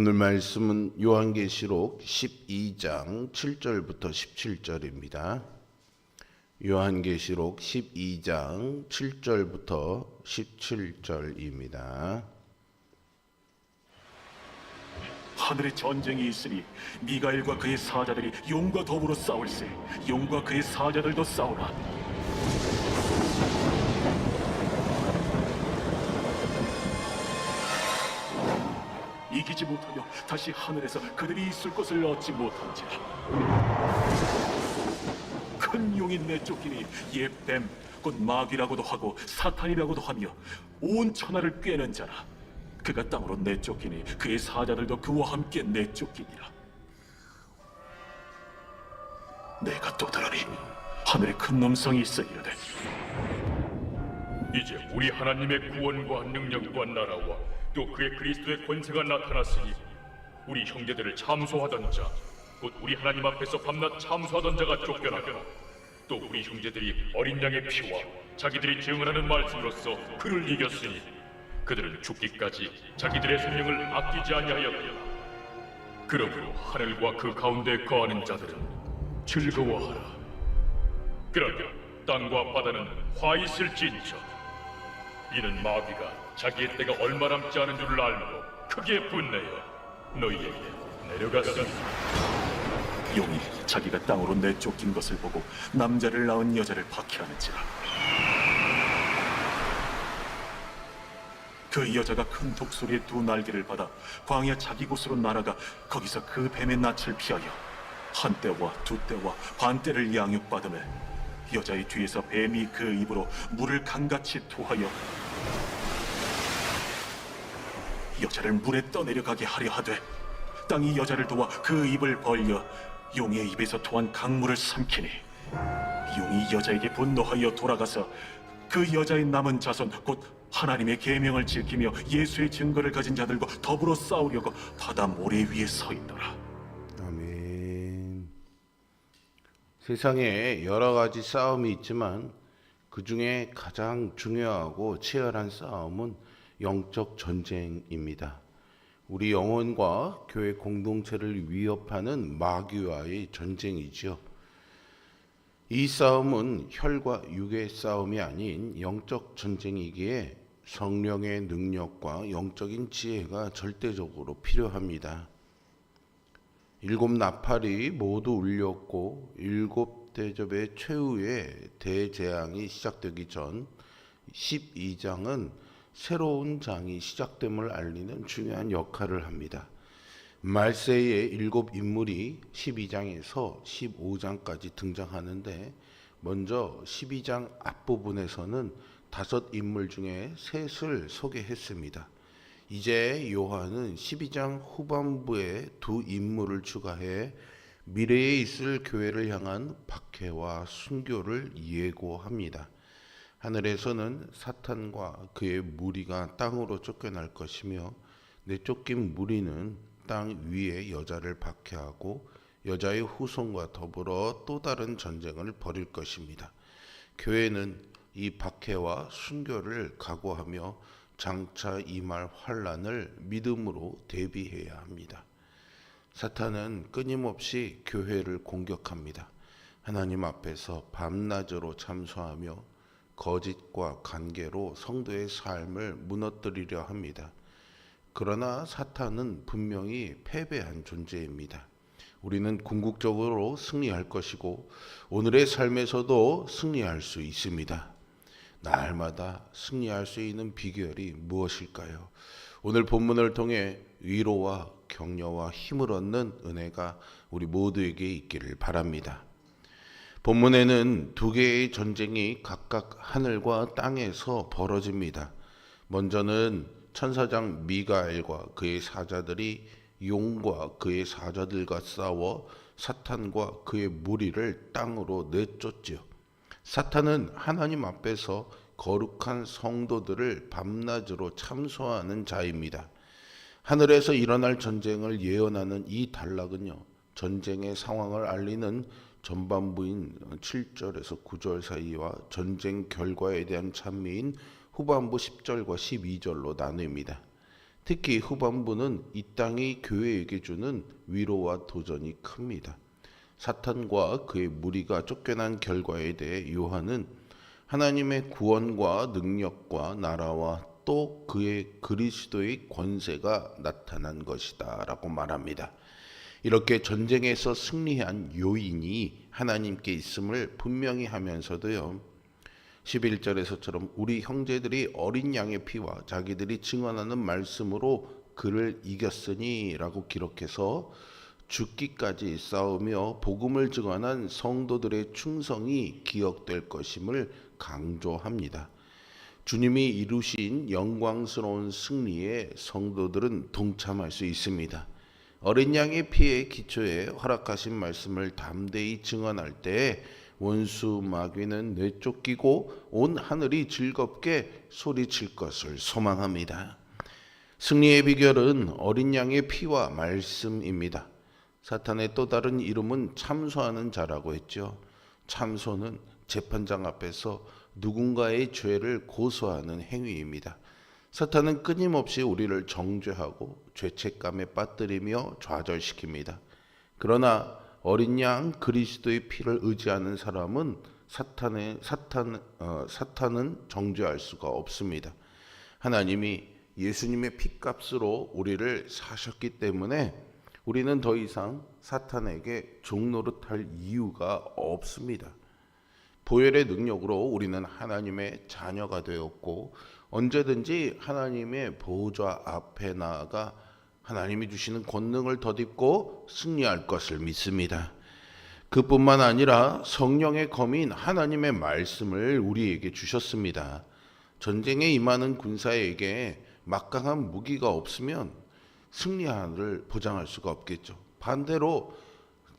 오늘 말씀은 요한계시록 12장 7절부터 17절입니다. 요한계시록 12장 7절부터 17절입니다. 하늘에 전쟁이 있으니 미가엘과 그의 사자들이 용과 더불어 싸울세. 용과 그의 사자들도 싸우라. 이기지 못하며 다시 하늘에서 그들이 있을 곳을 얻지 못한지라. 큰 용이 내쫓기니 옛 뱀, 곧 마귀라고도 하고 사탄이라고도 하며 온 천하를 꿰는 자라. 그가 땅으로 내쫓기니 그의 사자들도 그와 함께 내쫓기니라. 내가 또 들으니 하늘에 큰 음성이 있어 이르되, 이제 우리 하나님의 구원과 능력과 나라와 또 그의 그리스도의 권세가 나타났으니 우리 형제들을 참소하던 자, 곧 우리 하나님 앞에서 밤낮 참소하던 자가 쫓겨나고 또 우리 형제들이 어린 양의 피와 자기들이 증언하는 말씀으로써 그를 이겼으니 그들은 죽기까지 자기들의 생명을 아끼지 아니하였다. 그러므로 하늘과 그 가운데 거하는 자들은 즐거워하라. 그러면 땅과 바다는 화 있을진저. 이는 마귀가 자기의 때가 얼마 남지 않은 줄을 알므로 크게 분내어 너희에게 내려갔으니. 용이 자기가 땅으로 내쫓긴 것을 보고 남자를 낳은 여자를 박해하는지라. 그 여자가 큰 독소리의 두 날개를 받아 광야 자기 곳으로 날아가 거기서 그 뱀의 낯을 피하여 한 때와 두 때와 반 때를 양육받으며 여자의 뒤에서 뱀이 그 입으로 물을 강같이 토하여 여자를 물에 떠내려가게 하려 하되 땅이 여자를 도와 그 입을 벌려 용의 입에서 토한 강물을 삼키니 용이 여자에게 분노하여 돌아가서 그 여자의 남은 자손 곧 하나님의 계명을 지키며 예수의 증거를 가진 자들과 더불어 싸우려고 바다 모래 위에 서 있더라. 아멘. 세상에 여러 가지 싸움이 있지만 그 중에 가장 중요하고 치열한 싸움은 영적 전쟁입니다. 우리 영혼과 교회 공동체를 위협하는 마귀와의 전쟁이지요. 이 싸움은 혈과 육의 싸움이 아닌 영적 전쟁이기에 성령의 능력과 영적인 지혜가 절대적으로 필요합니다. 7 나팔이 모두 울렸고 7 대접의 최후의 대재앙이 시작되기 전 12장은 새로운 장이 시작됨을 알리는 중요한 역할을 합니다. 말세의 7 인물이 12장에서 15장까지 등장하는데 먼저 12장 앞부분에서는 5 인물 중에 셋을 소개했습니다. 이제 요한은 12장 후반부에 2 인물을 추가해 미래에 있을 교회를 향한 박해와 순교를 예고합니다. 하늘에서는 사탄과 그의 무리가 땅으로 쫓겨날 것이며 내쫓긴 무리는 땅 위에 여자를 박해하고 여자의 후손과 더불어 또 다른 전쟁을 벌일 것입니다. 교회는 이 박해와 순교를 각오하며 장차 임할 환난을 믿음으로 대비해야 합니다. 사탄은 끊임없이 교회를 공격합니다. 하나님 앞에서 밤낮으로 참소하며 거짓과 관계로 성도의 삶을 무너뜨리려 합니다. 그러나 사탄은 분명히 패배한 존재입니다. 우리는 궁극적으로 승리할 것이고 오늘의 삶에서도 승리할 수 있습니다. 날마다 승리할 수 있는 비결이 무엇일까요? 오늘 본문을 통해 위로와 격려와 힘을 얻는 은혜가 우리 모두에게 있기를 바랍니다. 본문에는 2개의 전쟁이 각각 하늘과 땅에서 벌어집니다. 먼저는 천사장 미가엘과 그의 사자들이 용과 그의 사자들과 싸워 사탄과 그의 무리를 땅으로 내쫓지요. 사탄은 하나님 앞에서 거룩한 성도들을 밤낮으로 참소하는 자입니다. 하늘에서 일어날 전쟁을 예언하는 이 단락은요, 전쟁의 상황을 알리는 전반부인 7절에서 9절 사이와 전쟁 결과에 대한 찬미인 후반부 10절과 12절로 나눕니다. 특히 후반부는 이 땅이 교회에게 주는 위로와 도전이 큽니다. 사탄과 그의 무리가 쫓겨난 결과에 대해 요한은 하나님의 구원과 능력과 나라와 또 그의 그리스도의 권세가 나타난 것이다 라고 말합니다. 이렇게 전쟁에서 승리한 요인이 하나님께 있음을 분명히 하면서도요, 11절에서처럼 우리 형제들이 어린 양의 피와 자기들이 증언하는 말씀으로 그를 이겼으니 라고 기록해서 죽기까지 싸우며 복음을 증언한 성도들의 충성이 기억될 것임을 강조합니다. 주님이 이루신 영광스러운 승리에 성도들은 동참할 수 있습니다. 어린 양의 피의 기초에 허락하신 말씀을 담대히 증언할 때 원수 마귀는 내쫓기고 온 하늘이 즐겁게 소리칠 것을 소망합니다. 승리의 비결은 어린 양의 피와 말씀입니다. 사탄의 또 다른 이름은 참소하는 자라고 했죠. 참소는 재판장 앞에서 누군가의 죄를 고소하는 행위입니다. 사탄은 끊임없이 우리를 정죄하고 죄책감에 빠뜨리며 좌절시킵니다. 그러나 어린 양 그리스도의 피를 의지하는 사람은 사탄은 정죄할 수가 없습니다. 하나님이 예수님의 피값으로 우리를 사셨기 때문에 우리는 더 이상 사탄에게 종노릇할 이유가 없습니다. 보혈의 능력으로 우리는 하나님의 자녀가 되었고 언제든지 하나님의 보호자 앞에 나아가 하나님이 주시는 권능을 덧입고 승리할 것을 믿습니다. 그뿐만 아니라 성령의 검인 하나님의 말씀을 우리에게 주셨습니다. 전쟁에 임하는 군사에게 막강한 무기가 없으면 승리를 보장할 수가 없겠죠. 반대로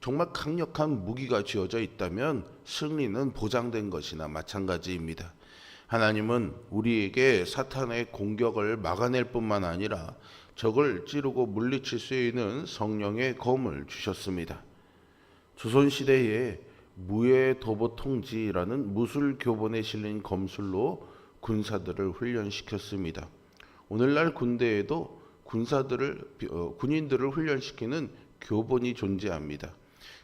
정말 강력한 무기가 쥐어져 있다면 승리는 보장된 것이나 마찬가지입니다. 하나님은 우리에게 사탄의 공격을 막아낼 뿐만 아니라 적을 찌르고 물리칠 수 있는 성령의 검을 주셨습니다. 조선시대에 무예도보통지라는 무술교본에 실린 검술로 군사들을 훈련시켰습니다. 오늘날 군대에도 군인들을 훈련시키는 교본이 존재합니다.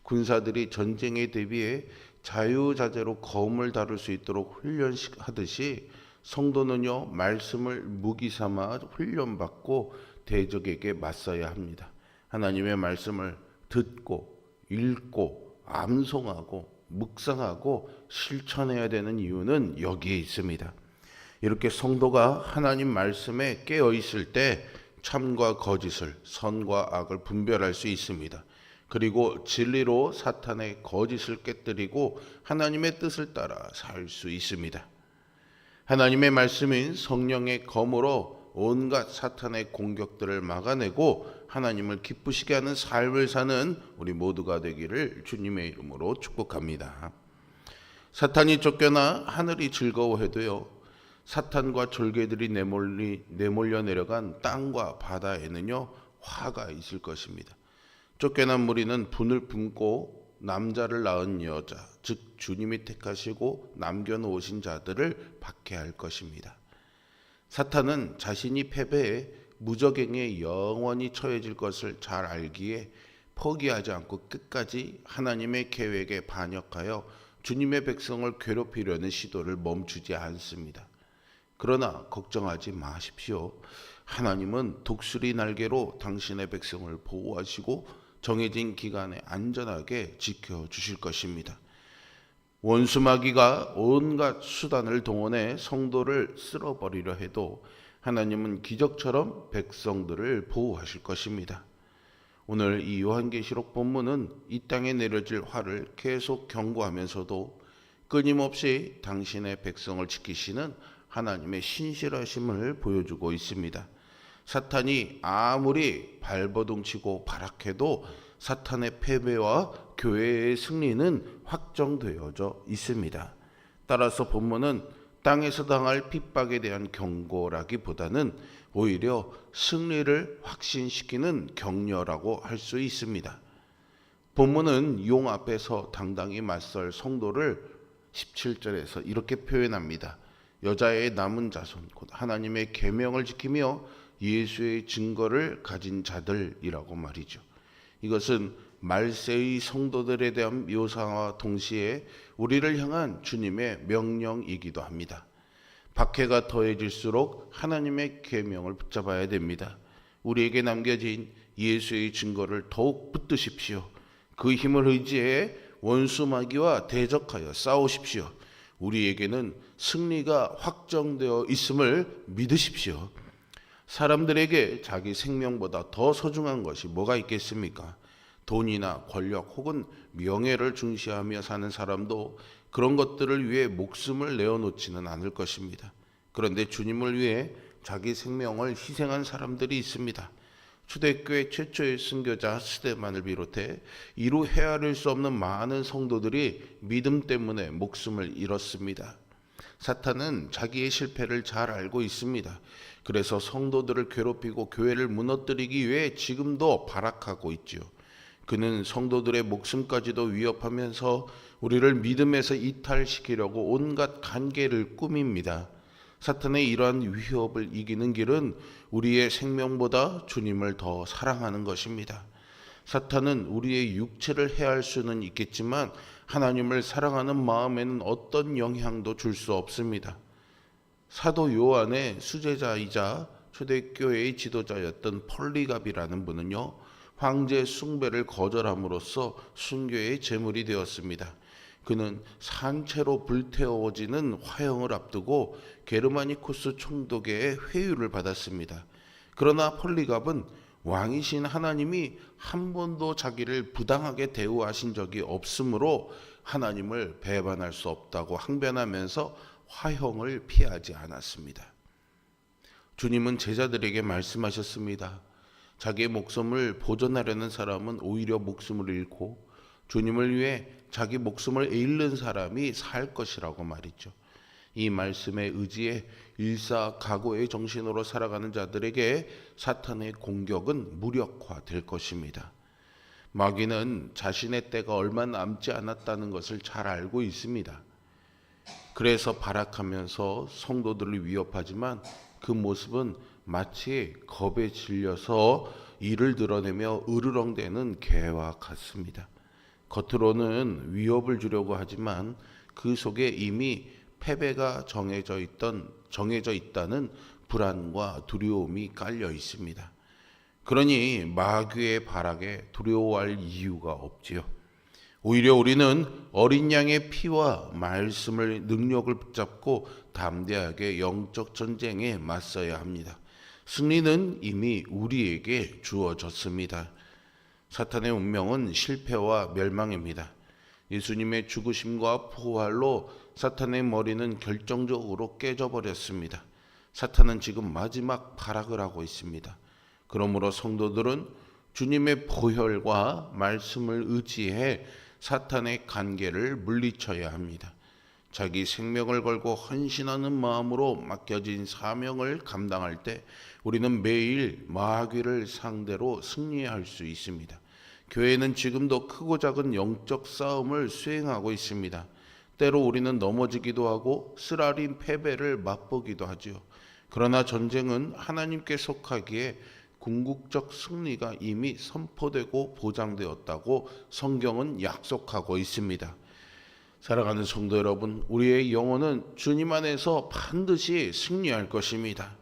군사들이 전쟁에 대비해 자유자재로 검을 다룰 수 있도록 훈련하듯이 성도는요, 말씀을 무기 삼아 훈련받고 대적에게 맞서야 합니다. 하나님의 말씀을 듣고 읽고 암송하고 묵상하고 실천해야 되는 이유는 여기에 있습니다. 이렇게 성도가 하나님 말씀에 깨어 있을 때 참과 거짓을, 선과 악을 분별할 수 있습니다. 그리고 진리로 사탄의 거짓을 깨뜨리고 하나님의 뜻을 따라 살 수 있습니다. 하나님의 말씀인 성령의 검으로 온갖 사탄의 공격들을 막아내고 하나님을 기쁘시게 하는 삶을 사는 우리 모두가 되기를 주님의 이름으로 축복합니다. 사탄이 쫓겨나 하늘이 즐거워해도요, 사탄과 졸개들이 내몰려 내려간 땅과 바다에는요, 화가 있을 것입니다. 쫓겨난 무리는 분을 품고 남자를 낳은 여자, 즉 주님이 택하시고 남겨놓으신 자들을 박해할 것입니다. 사탄은 자신이 패배해 무적행에 영원히 처해질 것을 잘 알기에 포기하지 않고 끝까지 하나님의 계획에 반역하여 주님의 백성을 괴롭히려는 시도를 멈추지 않습니다. 그러나 걱정하지 마십시오. 하나님은 독수리 날개로 당신의 백성을 보호하시고 정해진 기간에 안전하게 지켜주실 것입니다. 원수마귀가 온갖 수단을 동원해 성도를 쓸어버리려 해도 하나님은 기적처럼 백성들을 보호하실 것입니다. 오늘 이 요한계시록 본문은 이 땅에 내려질 화를 계속 경고하면서도 끊임없이 당신의 백성을 지키시는 하나님의 신실하심을 보여주고 있습니다. 사탄이 아무리 발버둥치고 발악해도 사탄의 패배와 교회의 승리는 확정되어져 있습니다. 따라서 본문은 땅에서 당할 핍박에 대한 경고라기보다는 오히려 승리를 확신시키는 격려라고 할 수 있습니다. 본문은 용 앞에서 당당히 맞설 성도를 17절에서 이렇게 표현합니다. 여자의 남은 자손 곧 하나님의 계명을 지키며 예수의 증거를 가진 자들이라고 말이죠. 이것은 말세의 성도들에 대한 묘사와 동시에 우리를 향한 주님의 명령이기도 합니다. 박해가 더해질수록 하나님의 계명을 붙잡아야 됩니다. 우리에게 남겨진 예수의 증거를 더욱 붙드십시오. 그 힘을 의지해 원수 마귀와 대적하여 싸우십시오. 우리에게는 승리가 확정되어 있음을 믿으십시오. 사람들에게 자기 생명보다 더 소중한 것이 뭐가 있겠습니까? 돈이나 권력 혹은 명예를 중시하며 사는 사람도 그런 것들을 위해 목숨을 내어놓지는 않을 것입니다. 그런데 주님을 위해 자기 생명을 희생한 사람들이 있습니다. 초대교회 최초의 순교자 스데반을 비롯해 이루 헤아릴 수 없는 많은 성도들이 믿음 때문에 목숨을 잃었습니다. 사탄은 자기의 실패를 잘 알고 있습니다. 그래서 성도들을 괴롭히고 교회를 무너뜨리기 위해 지금도 발악하고 있지요. 그는 성도들의 목숨까지도 위협하면서 우리를 믿음에서 이탈시키려고 온갖 간계를 꾸밉니다. 사탄의 이러한 위협을 이기는 길은 우리의 생명보다 주님을 더 사랑하는 것입니다. 사탄은 우리의 육체를 해할 수는 있겠지만 하나님을 사랑하는 마음에는 어떤 영향도 줄 수 없습니다. 사도 요한의 수제자이자 초대교회의 지도자였던 폴리갑이라는 분은요, 황제 숭배를 거절함으로써 순교의 제물이 되었습니다. 그는 산채로 불태워지는 화형을 앞두고 게르마니쿠스 총독의 회유를 받았습니다. 그러나 폴리갑은 왕이신 하나님이 한 번도 자기를 부당하게 대우하신 적이 없으므로 하나님을 배반할 수 없다고 항변하면서 화형을 피하지 않았습니다. 주님은 제자들에게 말씀하셨습니다. 자기의 목숨을 보존하려는 사람은 오히려 목숨을 잃고 주님을 위해 자기 목숨을 잃는 사람이 살 것이라고 말이죠. 이 말씀에 의지해 일사각오의 정신으로 살아가는 자들에게 사탄의 공격은 무력화될 것입니다. 마귀는 자신의 때가 얼마 남지 않았다는 것을 잘 알고 있습니다. 그래서 발악하면서 성도들을 위협하지만 그 모습은 마치 겁에 질려서 이를 드러내며 으르렁대는 개와 같습니다. 겉으로는 위협을 주려고 하지만 그 속에 이미 패배가 정해져 있다는 불안과 두려움이 깔려 있습니다. 그러니 마귀의 발악에 두려워할 이유가 없지요. 오히려 우리는 어린 양의 피와 말씀을 능력을 붙잡고 담대하게 영적 전쟁에 맞서야 합니다. 승리는 이미 우리에게 주어졌습니다. 사탄의 운명은 실패와 멸망입니다. 예수님의 죽으심과 부활로 사탄의 머리는 결정적으로 깨져버렸습니다. 사탄은 지금 마지막 발악을 하고 있습니다. 그러므로 성도들은 주님의 보혈과 말씀을 의지해 사탄의 관계를 물리쳐야 합니다. 자기 생명을 걸고 헌신하는 마음으로 맡겨진 사명을 감당할 때 우리는 매일 마귀를 상대로 승리할 수 있습니다. 교회는 지금도 크고 작은 영적 싸움을 수행하고 있습니다. 때로 우리는 넘어지기도 하고 쓰라린 패배를 맛보기도 하지요. 그러나 전쟁은 하나님께 속하기에 궁극적 승리가 이미 선포되고 보장되었다고 성경은 약속하고 있습니다. 사랑하는 성도 여러분, 우리의 영혼은 주님 안에서 반드시 승리할 것입니다.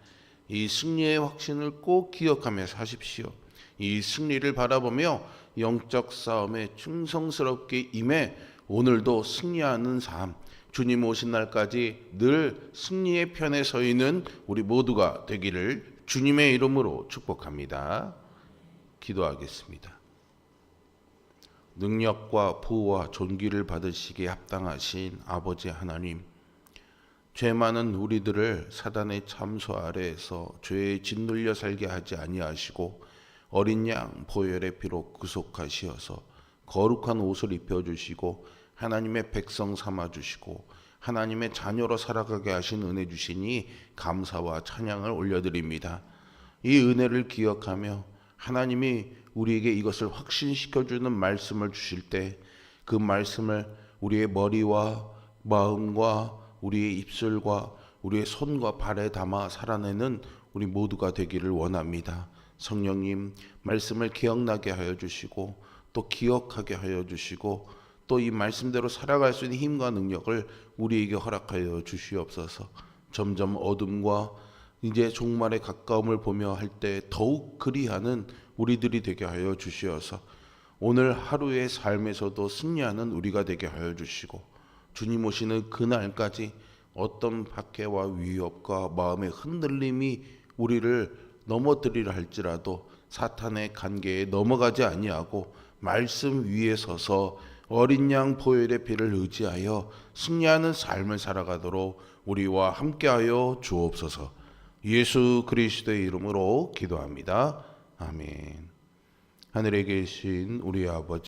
이 승리의 확신을 꼭 기억하며 사십시오. 이 승리를 바라보며 영적 싸움에 충성스럽게 임해 오늘도 승리하는 삶, 주님 오신 날까지 늘 승리의 편에 서 있는 우리 모두가 되기를 주님의 이름으로 축복합니다. 기도하겠습니다. 능력과 부와 존귀를 받으시기에 합당하신 아버지 하나님, 죄 많은 우리들을 사단의 참소 아래에서 죄에 짓눌려 살게 하지 아니하시고 어린 양 보혈의 피로 구속하시어서 거룩한 옷을 입혀주시고 하나님의 백성 삼아주시고 하나님의 자녀로 살아가게 하신 은혜 주시니 감사와 찬양을 올려드립니다. 이 은혜를 기억하며 하나님이 우리에게 이것을 확신시켜주는 말씀을 주실 때 그 말씀을 우리의 머리와 마음과 우리의 입술과 우리의 손과 발에 담아 살아내는 우리 모두가 되기를 원합니다. 성령님, 말씀을 기억나게 하여 주시고 또 기억하게 하여 주시고 또 이 말씀대로 살아갈 수 있는 힘과 능력을 우리에게 허락하여 주시옵소서. 점점 어둠과 이제 종말의 가까움을 보며 할 때 더욱 그리하는 우리들이 되게 하여 주시어서 오늘 하루의 삶에서도 승리하는 우리가 되게 하여 주시고 주님 오시는 그날까지 어떤 박해와 위협과 마음의 흔들림이 우리를 넘어뜨리려 할지라도 사탄의 관계에 넘어가지 아니하고 말씀 위에 서서 어린 양 보혈의 피를 의지하여 승리하는 삶을 살아가도록 우리와 함께하여 주옵소서. 예수 그리스도의 이름으로 기도합니다. 아멘. 하늘에 계신 우리 아버지